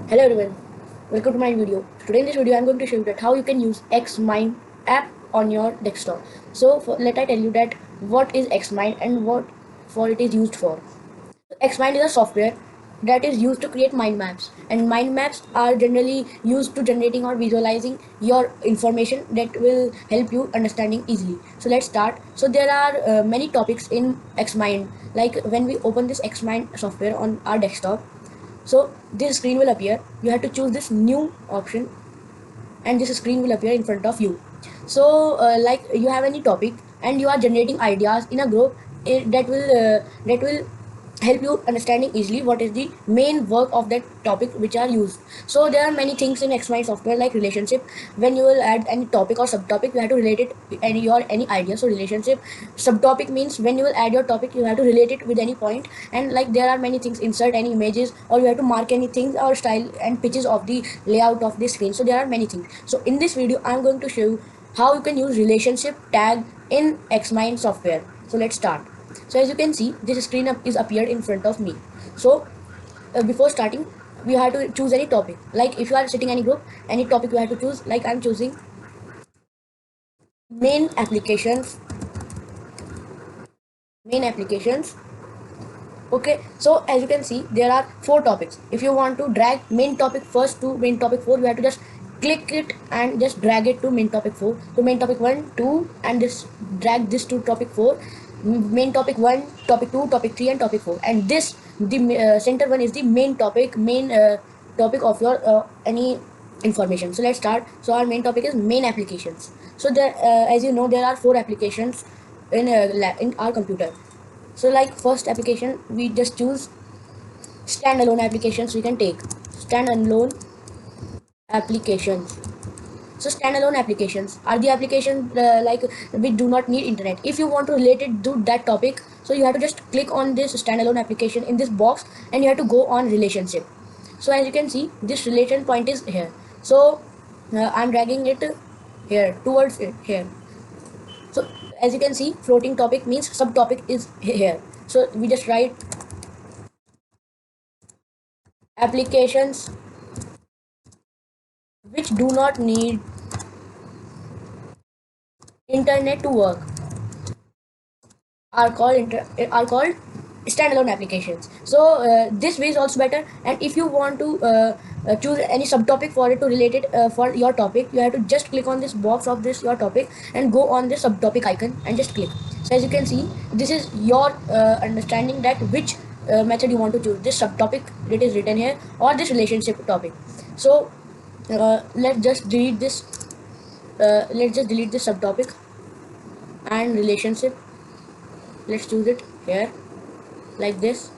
Hello everyone, welcome to my video. Today in this video I'm going to show you that how you can use Xmind app on your desktop. Let I tell you that what is Xmind and what for it is used for. Xmind is a software that is used to create mind maps, and mind maps are generally used to generating or visualizing your information that will help you understanding easily. So let's start. So there are many topics in Xmind. Like when we open this Xmind software on our desktop, so this screen will appear. You have to choose this new option and this screen will appear in front of you. Like you have any topic and you are generating ideas in a group, that will help you understanding easily what is the main work of that topic which are used. So there are many things in xmind software like relationship. When you will add any topic or subtopic, you have to relate it any idea. So relationship subtopic means when you will add your topic, you have to relate it with any point. And like there are many things, insert any images, or you have to mark any things or style and pitches of the layout of the screen. So there are many things. So in this video I'm going to show you how you can use relationship tag in xmind software. So let's start. So as you can see, this screen is appeared in front of me. So before starting, we have to choose any topic. Like if you are sitting any group, any topic you have to choose. Like I'm choosing main applications. Main applications. Okay. So as you can see, there are 4 topics. If you want to drag main topic first to main topic 4, you have to just click it and just drag it to main topic 4. To main topic 1, 2, and just drag this to topic 4. Main topic 1, topic 2, topic 3, and topic 4. And this the center one is the main topic of your any information. So let's start. So our main topic is main applications. So there, as you know, there are 4 applications in our computer. So like first application, we just choose standalone applications. We can take standalone applications. So standalone applications are the applications like which do not need internet. If you want to relate it to that topic, so you have to just click on this standalone application in this box and you have to go on relationship. So as you can see, this relation point is here. So I'm dragging it here towards it here. So as you can see, floating topic means subtopic is here. So we just write applications which do not need internet to work are called standalone applications. So this way is also better. And if you want to choose any subtopic for it to relate it for your topic, you have to just click on this box of this your topic and go on this subtopic icon and just click. So as you can see, this is your understanding that which method you want to choose, this subtopic that is written here or this relationship topic. So let's just delete this subtopic and relationship. Let's choose it here like this.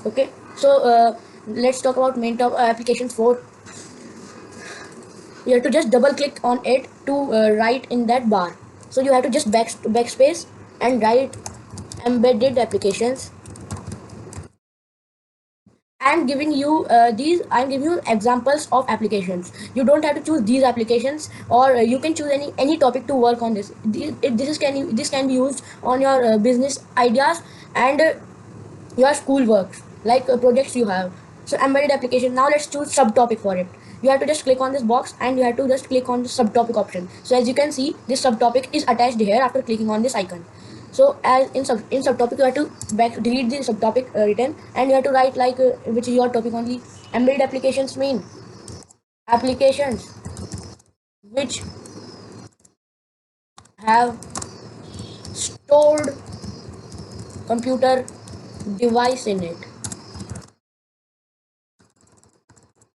Okay. So let's talk about main top application 4. You have to just double click on it to write in that bar. So you have to just backspace and write embedded applications. I'm giving you I'm giving you examples of applications. You don't have to choose these applications, or you can choose any topic to work on this. This can be used on your business ideas and your school works, like projects you have. So embedded application. Now let's choose subtopic for it. You have to just click on this box and you have to just click on the subtopic option. So as you can see, this subtopic is attached here after clicking on this icon. So as in subtopic, you have to delete the subtopic written, and you have to write like which is your topic only. Embedded applications mean applications which have stored computer device in it,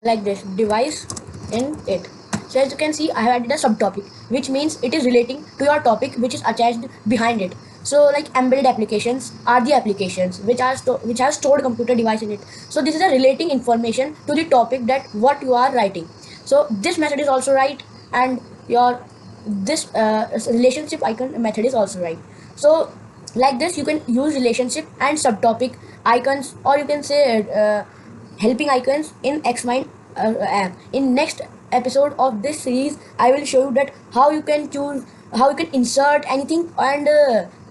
like this device in it. So as you can see, I have added a subtopic, which means it is relating to your topic which is attached behind it. So like embedded applications are the applications which have stored computer device in it. So this is a relating information to the topic that what you are writing. So this method is also right, and your this relationship icon method is also right. So like this, you can use relationship and subtopic icons, or you can say helping icons in xmind app. In next episode of this series, I will show you that how you can insert anything, and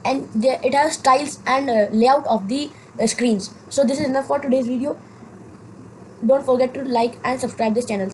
it has styles and layout of the screens. So this is enough for today's video. don't forget to like and subscribe this channel.